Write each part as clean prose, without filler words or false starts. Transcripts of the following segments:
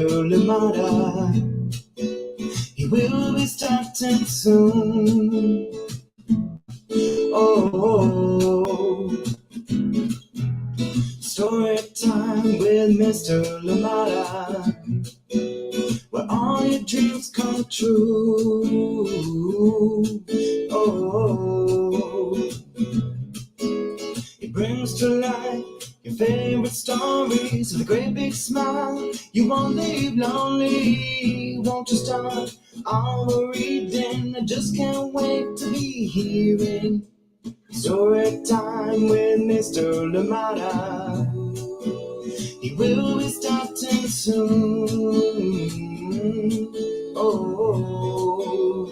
Lamada. He will be starting soon. Oh, story time with Mr. Lamada, where all your dreams come true. Oh, he brings to life your favorite stories with a great big smile. You won't leave lonely, won't you start our reading? I just can't wait to be hearing story time with Mr. Lamada. He will be starting soon. Oh,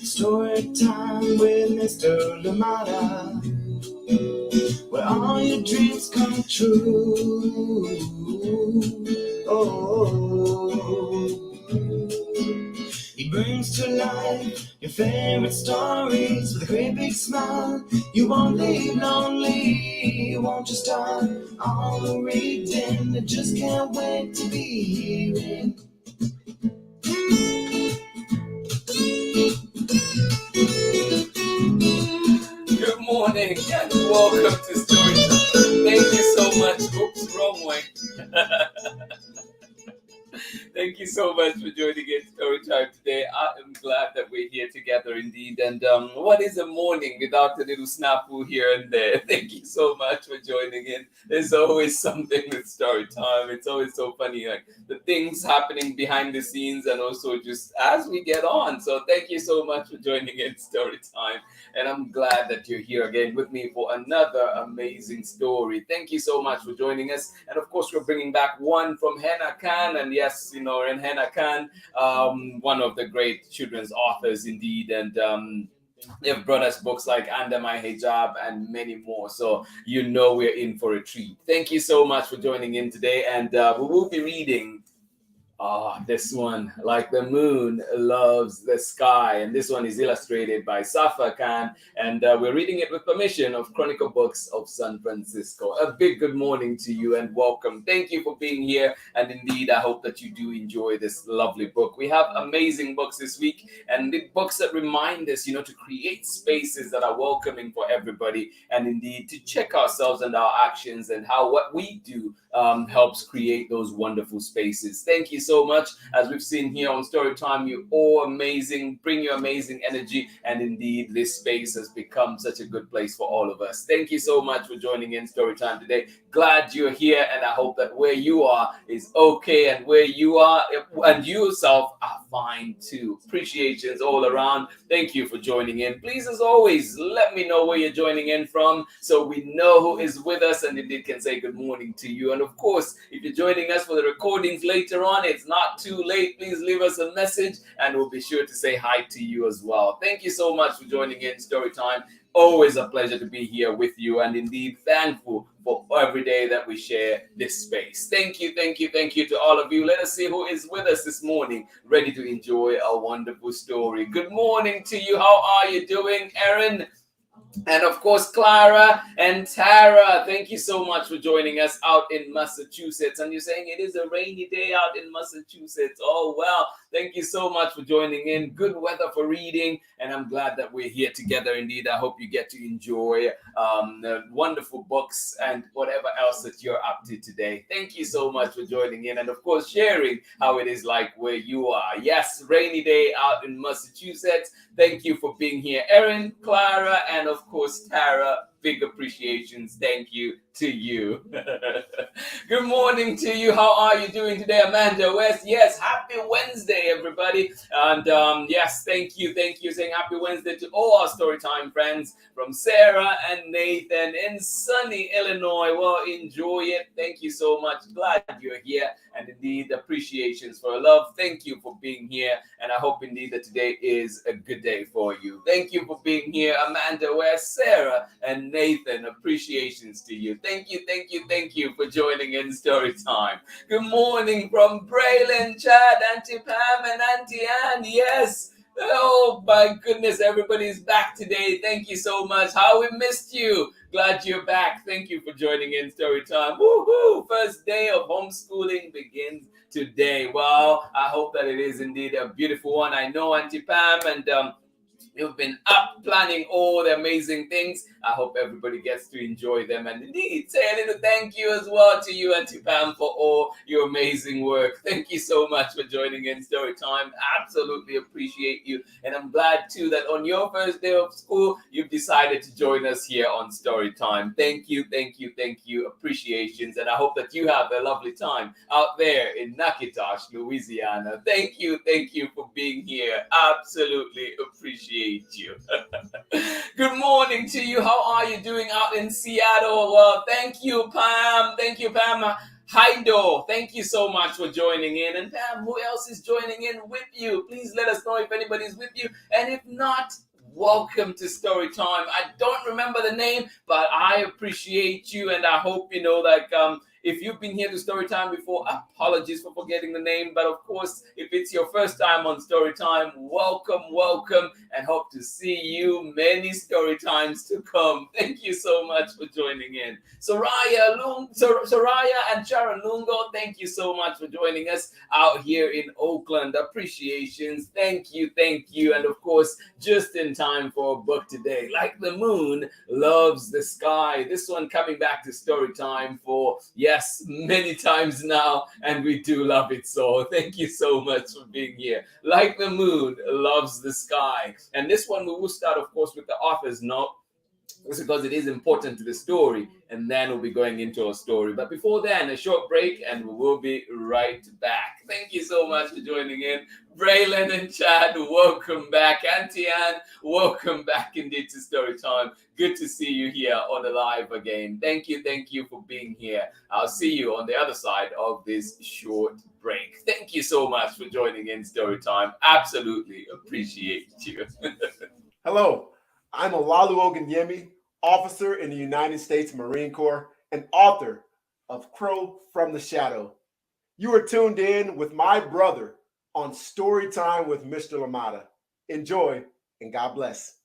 story time with Mr. Lamada, where all your dreams come true. Oh, he brings to life your favorite stories with a great big smile. You won't leave lonely, won't you start all the reading? I just can't wait to be hearing. Good morning and welcome to Story Time. Thank you so much. Oops, wrong way. Thank you so much for joining in Story Time today. I am glad that we're here together indeed. And what is a morning without a little snafu here and there? Thank you so much for joining in. There's always something with Story Time. It's always so funny, like the things happening behind the scenes and also just as we get on. So thank you so much for joining in Story Time. And I'm glad that you're here again with me for another amazing story. Thank you so much for joining us. And of course, we're bringing back one from Hena Khan. And yes, you know, and Hena Khan, one of the great children's authors indeed. And they've brought us books like Under My Hijab and many more. So you know we're in for a treat. Thank you so much for joining in today. And we will be reading this one, Like the Moon Loves the Sky. And this one is illustrated by Saffa Khan. And we're reading it with permission of Chronicle Books of San Francisco. A big good morning to you and welcome. Thank you for being here. And indeed, I hope that you do enjoy this lovely book. We have amazing books this week and the books that remind us, to create spaces that are welcoming for everybody. And indeed, to check ourselves and our actions and how what we do helps create those wonderful spaces. Thank you so much. As we've seen here on Storytime, you're all amazing, bring your amazing energy, and indeed this space has become such a good place for all of us. Thank you so much for joining in Storytime today. Glad you're here, and I hope that where you are is okay, and where you are and you yourself are fine too. Appreciations all around. Thank you for joining in. Please, as always, let me know where you're joining in from so we know who is with us and indeed can say good morning to you. And of course, if you're joining us for the recordings later on, it's not too late. Please leave us a message and we'll be sure to say hi to you as well. Thank you so much for joining in Storytime. Always a pleasure to be here with you and indeed thankful for every day that we share this space. Thank you to all of you. Let us see who is with us this morning, ready to enjoy a wonderful story. Good morning to you. How are you doing, Erin? And of course, Clara and Tara, thank you so much for joining us out in Massachusetts. And you're saying it is a rainy day out in Massachusetts. Oh, well, thank you so much for joining in. Good weather for reading. And I'm glad that we're here together indeed. I hope you get to enjoy the wonderful books and whatever else that you're up to today. Thank you so much for joining in. And of course, sharing how it is like where you are. Yes, rainy day out in Massachusetts. Thank you for being here, Erin, Clara, and of course, Tara. Big appreciations. Thank you to you. Good morning to you. How are you doing today, Amanda West? Yes, happy Wednesday, everybody. And yes, thank you. Saying happy Wednesday to all our Storytime friends from Sarah and Nathan in sunny Illinois. Well, enjoy it. Thank you so much. Glad you're here. And indeed, appreciations for love. Thank you for being here. And I hope indeed that today is a good day for you. Thank you for being here, Amanda West, Sarah, and Nathan. Appreciations to you. Thank you for joining in Storytime. Good morning from Braylon, Chad, Auntie Pam, and Auntie Anne. Yes, Oh my goodness, everybody's back today. Thank you so much. How we missed you. Glad you're back. Thank you for joining in Story Time. Woohoo! First day of homeschooling begins today. Well, I hope that it is indeed a beautiful one. I know Auntie Pam and you've been up planning all the amazing things. I hope everybody gets to enjoy them. And indeed, say a little thank you as well to you, Auntie Pam, for all your amazing work. Thank you so much for joining in Story Time. Absolutely appreciate you. And I'm glad too that on your first day of school, you've decided to join us here on Story Time. Thank you, thank you, thank you. Appreciations. And I hope that you have a lovely time out there in Nakitash, Louisiana. Thank you for being here. Absolutely appreciate you. Good morning to you. How are you doing out in Seattle? Well, thank you, Pam. Thank you, Pam. Heido, thank you so much for joining in. And Pam, who else is joining in with you? Please let us know if anybody's with you. And if not, welcome to Story Time. I don't remember the name, but I appreciate you. And I hope you know, like, if you've been here to Storytime before, apologies for forgetting the name. But of course, if it's your first time on Storytime, welcome, welcome, and hope to see you many Storytimes to come. Thank you so much for joining in. Soraya and Sharon Lungo, thank you so much for joining us out here in Oakland. Appreciations. Thank you, thank you. And of course, just in time for a book today, Like the Moon Loves the Sky. This one coming back to Storytime for, yes, many times now, and we do love it so. Thank you so much for being here. Like the Moon Loves the Sky. And this one we will start, of course, with the author's note. It's because it is important to the story, and then we'll be going into our story. But before then, a short break, and we will be right back. Thank you so much for joining in. Braylon and Chad, welcome back. Auntie Anne, welcome back indeed to Storytime. Good to see you here on the live again. Thank you for being here. I'll see you on the other side of this short break. Thank you so much for joining in Storytime. Absolutely appreciate you. Hello, I'm Olalu Ogunyemi, officer in the United States Marine Corps and author of Crow from the Shadow. You are tuned in with my brother on Storytime with Mr. Lamada. Enjoy and God bless.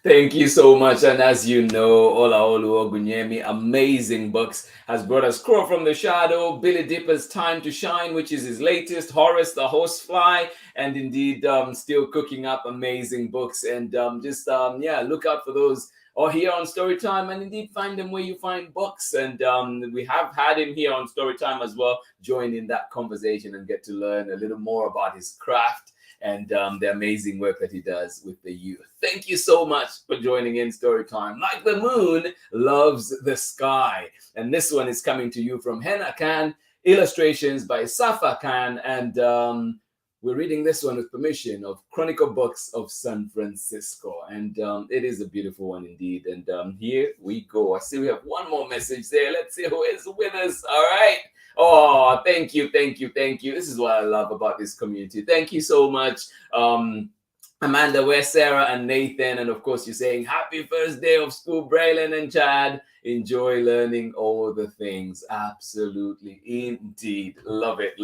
Thank you so much. And as you know, Olaolu Ogunyemi, amazing books, has brought us Crow from the Shadow, Billy Dipper's Time to Shine, which is his latest, Horace the Horsefly, and indeed still cooking up amazing books. And look out for those or here on Storytime, and indeed find them where you find books. And we have had him here on Storytime as well, join in that conversation and get to learn a little more about his craft and the amazing work that he does with the youth. Thank you so much for joining in Storytime. Like the Moon Loves the Sky. And this one is coming to you from Hena Khan, illustrations by Saffa Khan, and we're reading this one with permission of Chronicle Books of San Francisco. And it is a beautiful one indeed. And here we go. I see we have one more message there. Let's see who is with us. All right. Oh, thank you. This is what I love about this community. Thank you so much, Amanda, West, Sarah, and Nathan. And of course, you're saying happy first day of school, Braylon and Chad. Enjoy learning all the things. Absolutely, indeed. Love it.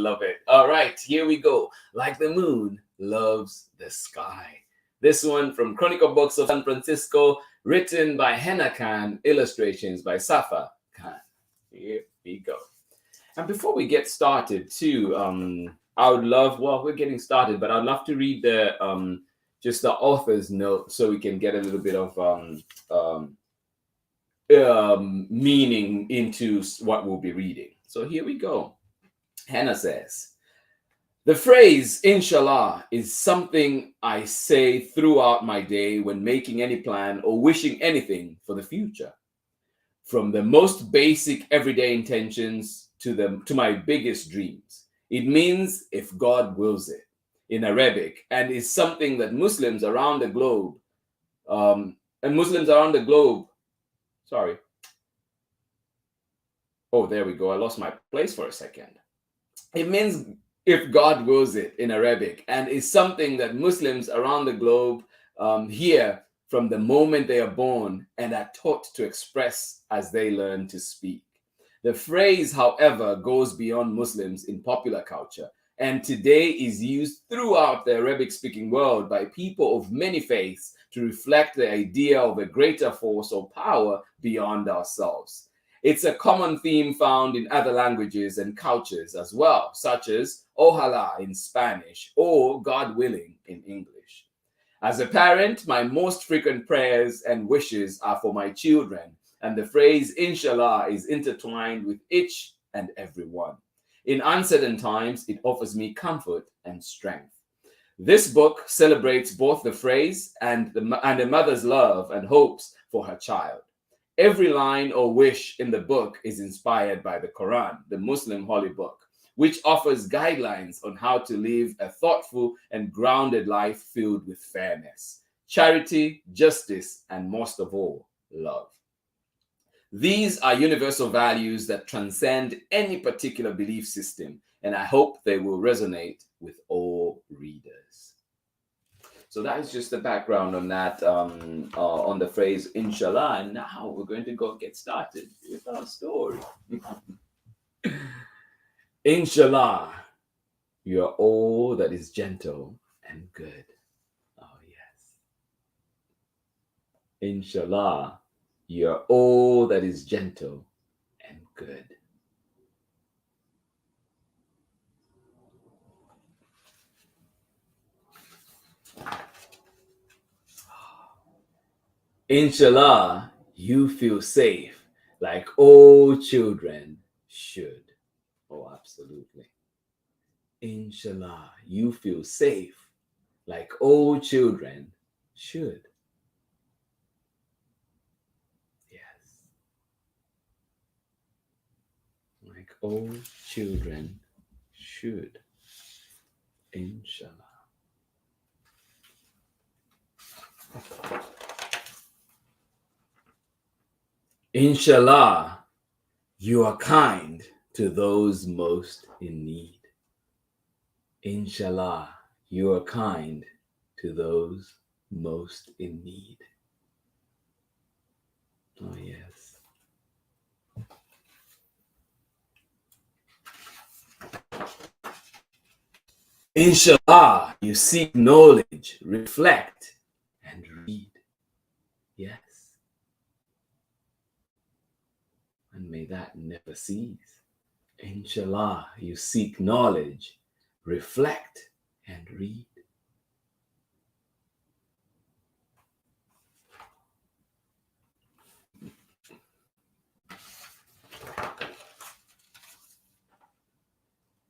All right, here we go. Like the Moon Loves the Sky. This one from Chronicle Books of San Francisco, written by Hena Khan, illustrations by Saffa Khan. Here we go. And before we get started, too, I would love, well, we're getting started, but I'd love to read the just the author's note so we can get a little bit of meaning into what we'll be reading. So here we go. Hannah says, the phrase, inshallah, is something I say throughout my day when making any plan or wishing anything for the future. From the most basic everyday intentions to my biggest dreams. It means if God wills it in Arabic, and is something that Muslims around the globe, sorry. Oh, there we go. I lost my place for a second. It means if God wills it in Arabic, and is something that Muslims around the globe hear from the moment they are born and are taught to express as they learn to speak. The phrase, however, goes beyond Muslims in popular culture and today is used throughout the Arabic-speaking world by people of many faiths to reflect the idea of a greater force or power beyond ourselves. It's a common theme found in other languages and cultures as well, such as Ojalá in Spanish or God willing in English. As a parent, my most frequent prayers and wishes are for my children, and the phrase Inshallah is intertwined with each and every one. In uncertain times, it offers me comfort and strength. This book celebrates both the phrase and a mother's love and hopes for her child. Every line or wish in the book is inspired by the Quran, the Muslim holy book, which offers guidelines on how to live a thoughtful and grounded life filled with fairness, charity, justice, and most of all, love. These are universal values that transcend any particular belief system, and I hope they will resonate with all readers. So that is just the background on that, on the phrase Inshallah. And now we're going to go get started with our story. Inshallah, you are all that is gentle and good. Oh, yes. Inshallah, you are all that is gentle and good. Inshallah, you feel safe like all children should. Oh, absolutely. Inshallah, you feel safe like all children should. Yes. Like all children should. Inshallah. Inshallah, you are kind to those most in need. Inshallah, you are kind to those most in need. Oh, yes. Inshallah, you seek knowledge, reflect, and read. Yes. And may that never cease. Inshallah, you seek knowledge, reflect, and read.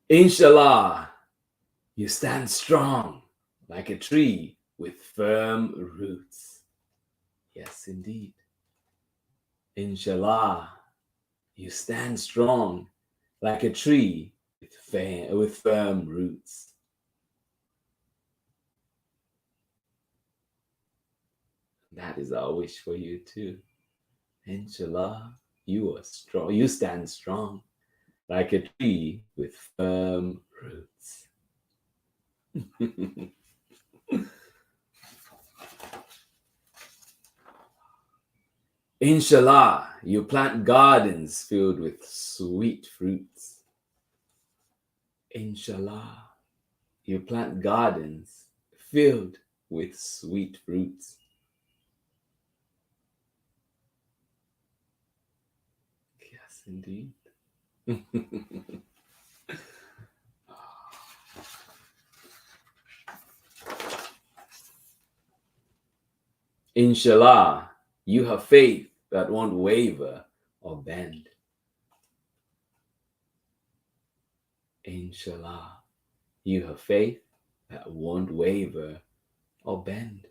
Inshallah, you stand strong like a tree with firm roots. Yes, indeed. Inshallah, you stand strong like a tree with firm roots. That is our wish for you too. Inshallah, you are strong. You stand strong like a tree with firm roots. Inshallah, you plant gardens filled with sweet fruits. Inshallah, you plant gardens filled with sweet fruits. Yes, indeed. Inshallah, you have faith that won't waver or bend. Inshallah, you have faith that won't waver or bend.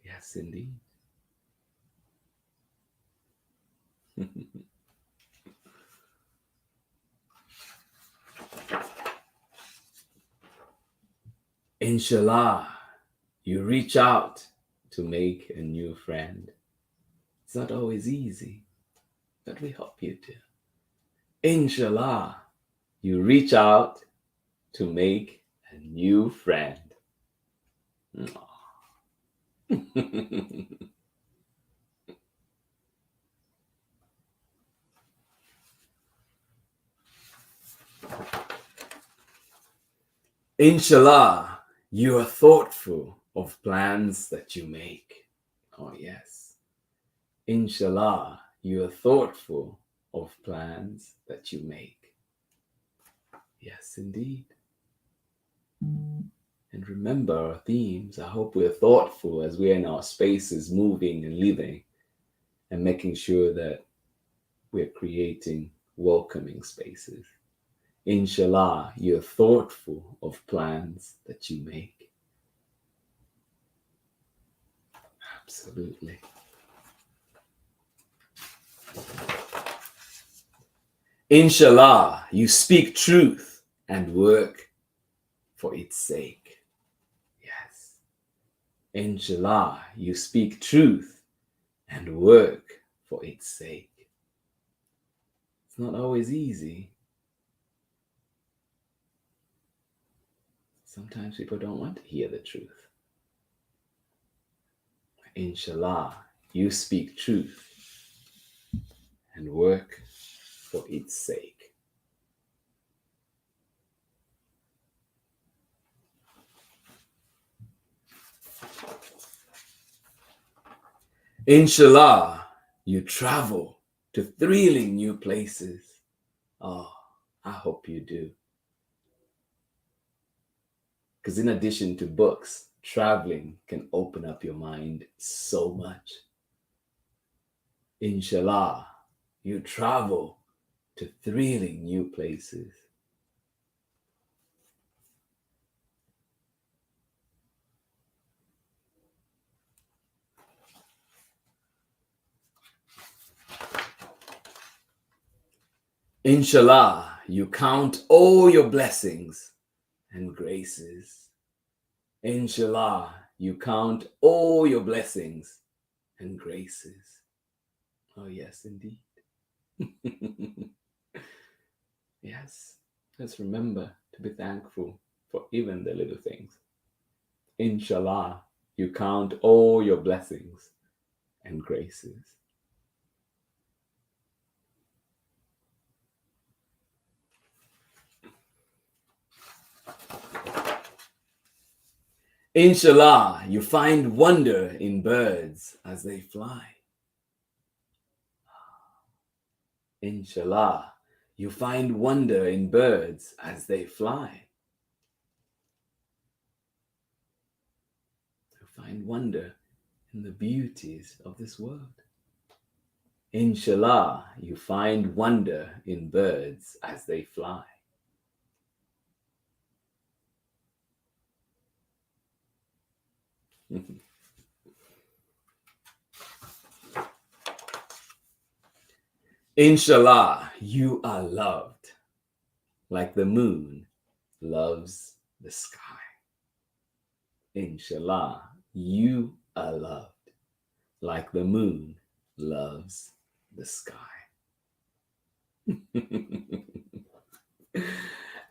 Yes, indeed. Inshallah, you reach out to make a new friend. It's not always easy, but we hope you do. Inshallah, you reach out to make a new friend. Inshallah, you are thoughtful of plans that you make. Oh, yes. Inshallah, you are thoughtful of plans that you make. Yes, indeed. And remember our themes. I hope we're thoughtful as we're in our spaces, moving and living, and making sure that we're creating welcoming spaces. Inshallah, you're thoughtful of plans that you make. Absolutely. Inshallah, you speak truth and work for its sake. Yes. Inshallah, you speak truth and work for its sake. It's not always easy. Sometimes people don't want to hear the truth. Inshallah, you speak truth and work for its sake. Inshallah, you travel to thrilling new places. Oh, I hope you do. Because in addition to books, traveling can open up your mind so much. Inshallah, you travel to thrilling new places. Inshallah, you count all your blessings and graces. Inshallah, you count all your blessings and graces. Oh, yes, indeed. Yes, let's remember to be thankful for even the little things. Inshallah, you count all your blessings and graces. Inshallah, you find wonder in birds as they fly. Inshallah, you find wonder in birds as they fly. You find wonder in the beauties of this world. Inshallah, you find wonder in birds as they fly. Inshallah, you are loved like the moon loves the sky. Inshallah, you are loved like the moon loves the sky.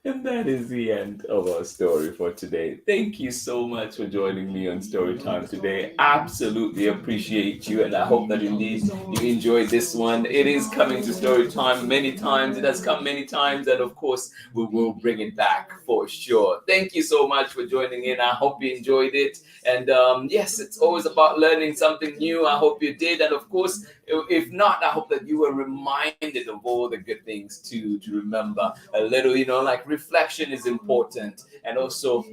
And that is the end of our story for today. Thank you so much for joining me on Storytime today. Absolutely appreciate you, and I hope that indeed you enjoyed this one. It is coming to Storytime many times. It has come many times, and of course, we will bring it back for sure. Thank you so much for joining in. I hope you enjoyed it. And yes, it's always about learning something new. I hope you did. And of course, if not, I hope that you were reminded of all the good things to remember. A little, like reflection is important, and also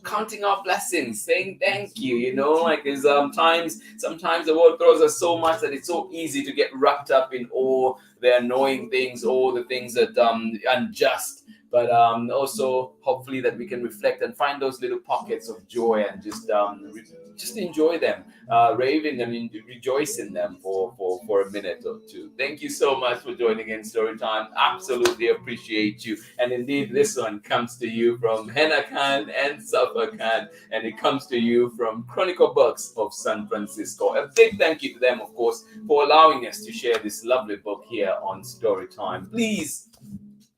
counting our blessings, saying thank you. Like there's sometimes the world throws us so much that it's so easy to get wrapped up in all the annoying things, all the things that unjust. But also hopefully that we can reflect and find those little pockets of joy and just enjoy them, rave in them, and rejoice in them for a minute or two. Thank you so much for joining in Storytime. Absolutely appreciate you. And indeed, this one comes to you from Hena Khan and Saffa Khan, and it comes to you from Chronicle Books of San Francisco. A big thank you to them, of course, for allowing us to share this lovely book here on Storytime. Please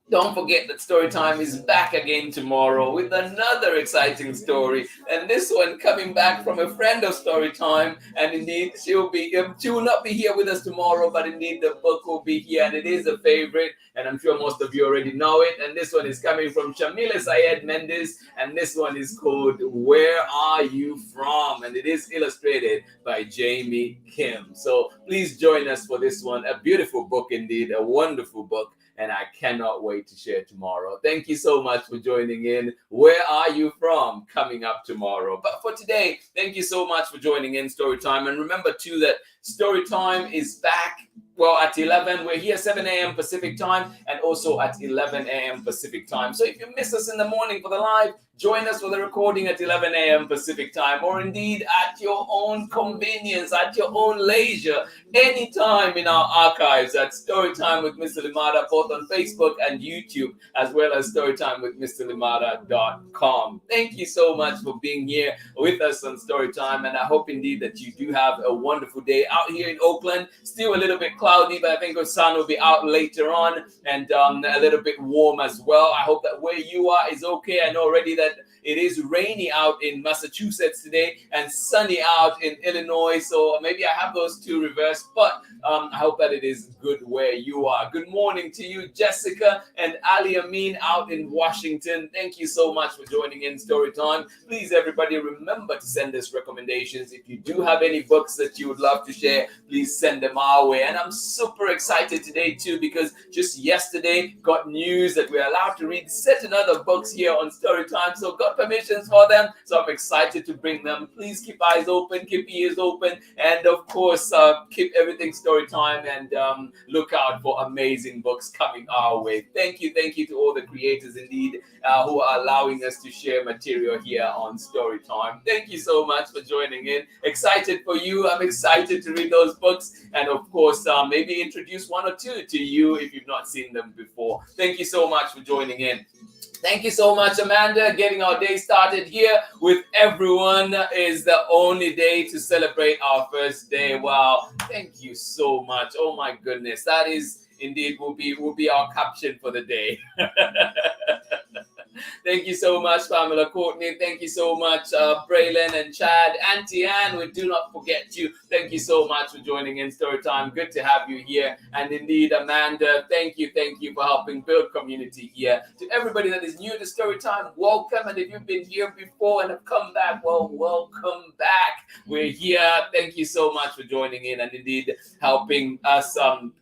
don't forget that Storytime is back again tomorrow with another exciting story, and this one coming back from a friend of Storytime. And indeed, she will not be here with us tomorrow, but indeed the book will be here, and it is a favorite. And and I'm sure most of you already know it. And this one is coming from Shamila Syed Mendes, and this one is called Where Are You From? And it is illustrated by Jamie Kim. So please join us for this one. A beautiful book indeed, a wonderful book, and I cannot wait to share tomorrow. Thank you so much for joining in. Where Are You From? Coming up tomorrow. But for today, thank you so much for joining in Storytime. And remember too that Storytime is back, well, at 11. We're here 7 a.m. Pacific time and also at 11 a.m. Pacific time. So if you miss us in the morning for the live, join us for the recording at 11 a.m. Pacific time, or indeed at your own convenience, at your own leisure, anytime in our archives at Storytime with Mr. Limada, both on Facebook and YouTube, as well as storytimewithmrlimada.com. Thank you so much for being here with us on Storytime, and I hope indeed that you do have a wonderful day out here in Oakland. Still a little bit cloudy, but I think the sun will be out later on, and a little bit warm as well. I hope that where you are is okay. I know already that it is rainy out in Massachusetts today and sunny out in Illinois. So maybe I have those two reversed, but I hope that it is good where you are. Good morning to you, Jessica and Ali Amin out in Washington. Thank you so much for joining in Storytime. Please, everybody, remember to send us recommendations. If you do have any books that you would love to share, please send them our way. And I'm super excited today too, because just yesterday got news that we're allowed to read certain other books here on Storytime. So got permissions for them, so I'm excited to bring them. Please keep eyes open, keep ears open, and of course keep everything story time, and look out for amazing books coming our way. Thank you to all the creators indeed who are allowing us to share material here on Storytime. Thank you so much for joining in. Excited for you. I'm excited to read those books, and of course maybe introduce one or two to you if you've not seen them before. Thank you so much for joining in. Thank you so much, Amanda. Getting our day started here with everyone is the only day to celebrate our first day. Wow. Thank you so much. Oh my goodness. That is indeed will be our caption for the day. Thank you so much, Pamela Courtney. Thank you so much, Braylon and Chad. Auntie Anne, we do not forget you. Thank you so much for joining in Storytime. Good to have you here. And indeed, Amanda, thank you for helping build community here. To everybody that is new to Storytime, welcome. And if you've been here before and have come back, well, welcome back. We're here. Thank you so much for joining in and indeed helping us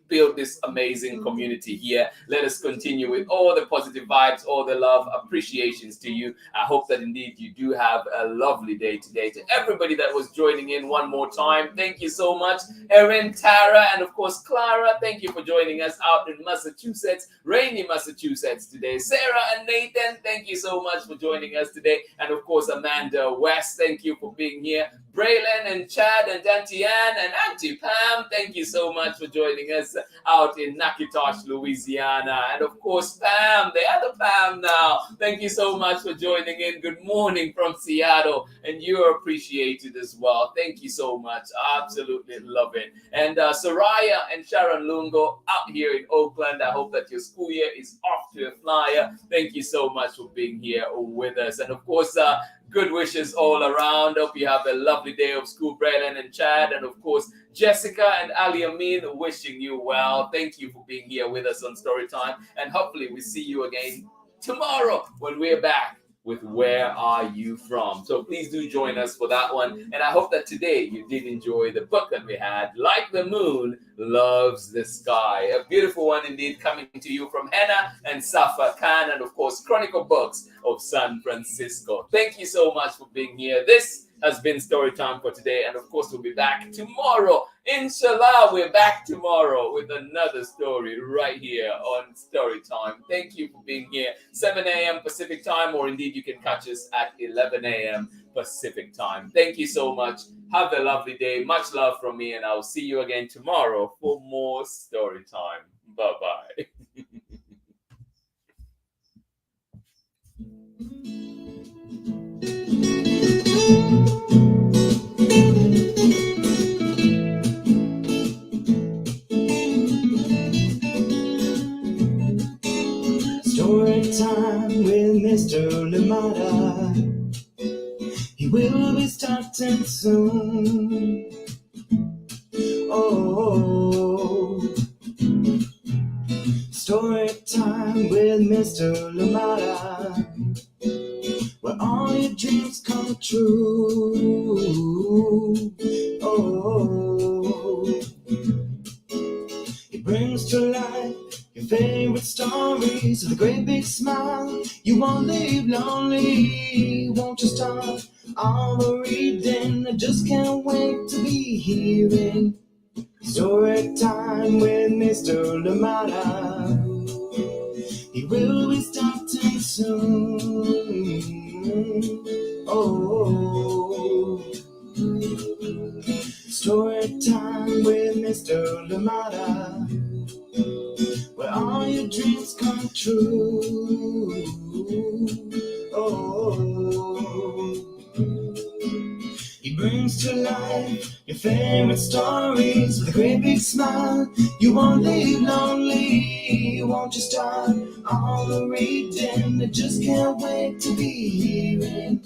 build this amazing community here. Let us continue with all the positive vibes, all the love, appreciations to you. I hope that indeed you do have a lovely day today. To everybody that was joining in one more time, thank you so much. Erin, Tara, and of course Clara, thank you for joining us out in Massachusetts, rainy Massachusetts today. Sarah and Nathan, thank you so much for joining us today. And of course Amanda West, thank you for being here. Braylon and Chad and Auntie Anne and Auntie Pam, thank you so much for joining us out in Natchitoches, Louisiana. And of course Pam, the other Pam now, thank you so much for joining in. Good morning from Seattle, and you're appreciated as well. Thank you so much. Absolutely love it. And Soraya and Sharon Lungo out here in Oakland, I hope that your school year is off to a flyer. Thank you so much for being here with us. And of course, good wishes all around. Hope you have a lovely day of school, Braylon and Chad. And of course, Jessica and Ali Amin, wishing you well. Thank you for being here with us on Storytime. And hopefully we see you again tomorrow when we're back with Where Are You From? So please do join us for that one. And I hope that today you did enjoy the book that we had, Like the Moon Loves the Sky. A beautiful one indeed, coming to you from Hena and Saffa Khan, and of course, Chronicle Books of San Francisco. Thank you so much for being here. This has been Storytime for today, and of course we'll be back tomorrow. Inshallah, we're back tomorrow with another story right here on Storytime. Thank you for being here. 7 a.m. Pacific time, or indeed you can catch us at 11 a.m. Pacific time. Thank you so much. Have a lovely day. Much love from me, and I'll see you again tomorrow for more Storytime. Bye-bye. Story time with Mr. Limada. He will be starting soon. Oh, Story time with Mr. Lamada, where all your dreams come true. Oh, he brings to life your favorite stories with a great big smile. You won't leave lonely, won't you start all the reading? I just can't wait to be hearing story time with Mr. Lamada. He will be starting soon. Oh, story time with Mr. Lamada, where all your dreams come true. Oh, he brings to life your favorite stories with a great big smile. You won't leave lonely, won't you start all the reading? I just can't wait to be hearing.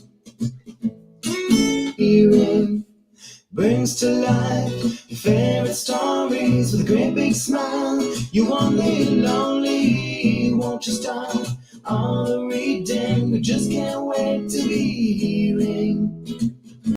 Brings to life your favorite stories with a great big smile. You won't leave lonely, won't you start all the reading? We just can't wait to be hearing